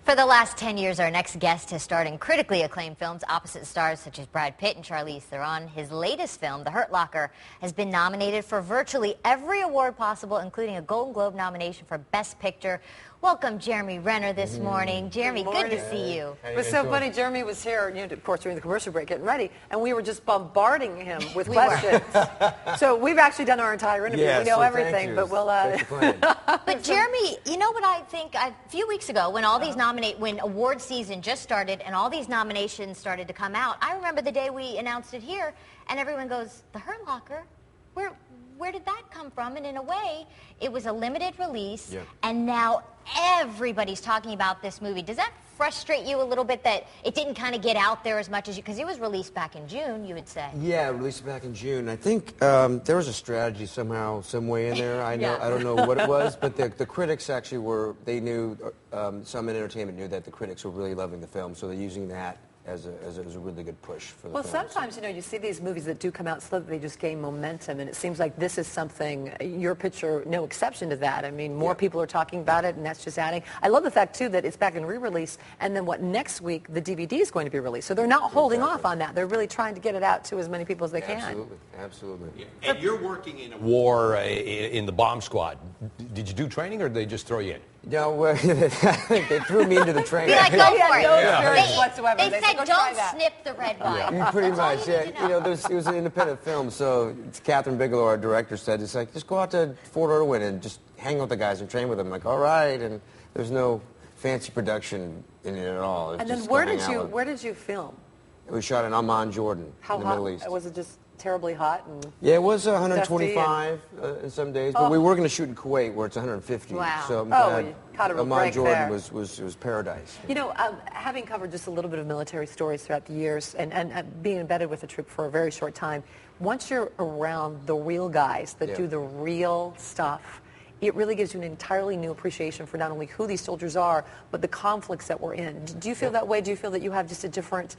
For the last 10 years, our next guest has starred in critically acclaimed films opposite stars such as Brad Pitt and Charlize Theron. His latest film, The Hurt Locker, has been nominated for virtually every award possible, including a Golden Globe nomination for Best Picture. Welcome, Jeremy Renner, this morning. Jeremy, good to see you. It was so funny. Jeremy was here, of course, during the commercial break, getting ready, and we were just bombarding him with questions. So we've actually done our entire interview. Yeah, we know so everything, but we'll. But Jeremy, you know what I think? A few weeks ago, when all these when award season just started and all these nominations started to come out, I remember the day we announced it here, and everyone goes, "The Hurt Locker? Where did that come from?" And in a way, it was a limited release, and now everybody's talking about this movie. Does that frustrate you a little bit that it didn't kind of get out there as much as you, because it was released back in June, you would say? Yeah, released back in June. I think there was a strategy somehow, some way in there. I don't know what it was, but the critics actually they knew, some in entertainment knew that the critics were really loving the film, so they're using that as a really good push for the film. Sometimes, you see these movies that do come out slow, that they just gain momentum, and it seems like this is something, your picture, no exception to that. I mean, more people are talking about it, and that's just adding. I love the fact, too, that it's back in re-release, and then next week, the DVD is going to be released. So they're not holding off on that. They're really trying to get it out to as many people as they can. Absolutely, absolutely. Yeah. And you're working in a war in the bomb squad. Did you do training, or did they just throw you in? No, they threw me into the training. Be like, go for it. No experience whatsoever. They said, don't snip the red wine. Pretty much, yeah. It was an independent film, so Catherine Bigelow, our director, said, it's like, just go out to Fort Irwin and just hang with the guys and train with them. I'm like, all right, and there's no fancy production in it at all. And then where did you film? It was shot in Amman, Jordan, in the Middle East. Was it just terribly hot? Yeah, it was 125 in some days, but we were going to shoot in Kuwait where it's 150. Wow. So Amman, Jordan was paradise. Having covered just a little bit of military stories throughout the years and being embedded with the troop for a very short time, once you're around the real guys that do the real stuff, it really gives you an entirely new appreciation for not only who these soldiers are, but the conflicts that we're in. Do you feel that way? Do you feel that you have just a different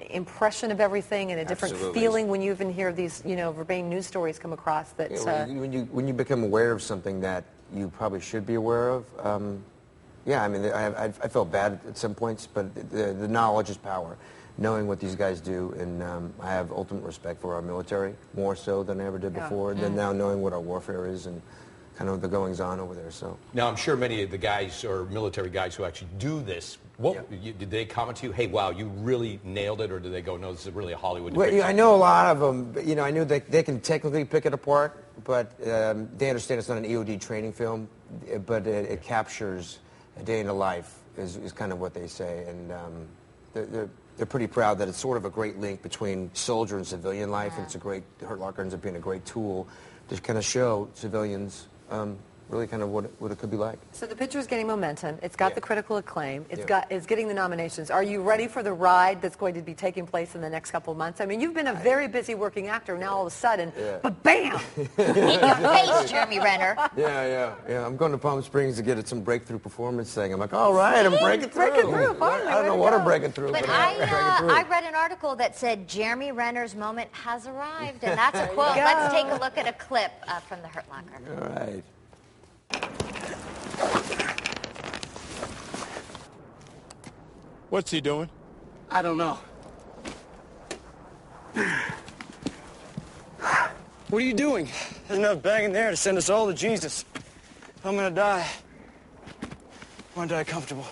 impression of everything and a different feeling when you even hear these, verbatim news stories come across that? When you become aware of something that you probably should be aware of, I mean, I felt bad at some points, but the knowledge is power. Knowing what these guys do, and I have ultimate respect for our military, more so than I ever did before. And then now knowing what our warfare is and kind of the goings-on over there. So now I'm sure many of the guys or military guys who actually do this, did they comment to you, hey, wow, you really nailed it, or did they go, no, this is really a Hollywood picture? I know a lot of them. I knew they can technically pick it apart, but they understand it's not an EOD training film, but it captures a day in the life is kind of what they say, and they're pretty proud that it's sort of a great link between soldier and civilian life, and it's a great, Hurt Locker ends up being a great tool to kind of show civilians really kind of what it could be like. So the picture is getting momentum. It's got the critical acclaim. It's getting the nominations. Are you ready for the ride that's going to be taking place in the next couple of months? I mean, you've been a very busy working actor. Now all of a sudden, but bam! In your face, Jeremy Renner. Yeah. I'm going to Palm Springs to get some breakthrough performance thing. I'm like, all right, I'm breaking through. Finally, I don't know what I'm breaking through. But I read an article that said Jeremy Renner's moment has arrived, and that's a quote. Let's take a look at a clip from The Hurt Locker. All right. What's he doing? I don't know. What are you doing? There's enough bag in there to send us all to Jesus. If I'm gonna die, I want to die comfortable.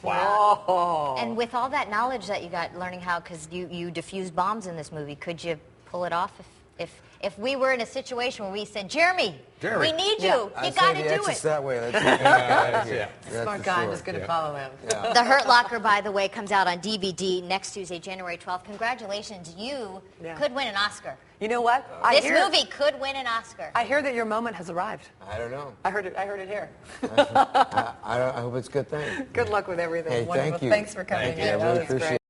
Wow. Oh. And with all that knowledge that you got learning how, because you defused bombs in this movie, could you pull it off if we were in a situation where we said, Jeremy, we need you. You got to do it. That way. Smart guy was going to follow him. The Hurt Locker, by the way, comes out on DVD next Tuesday, January 12th. Congratulations. You could win an Oscar. You know what? This movie could win an Oscar. I hear that your moment has arrived. I don't know. I heard it here. I hope it's a good thing. Good luck with everything. Hey, wonderful. thank you. Thanks for coming in. I really appreciate it.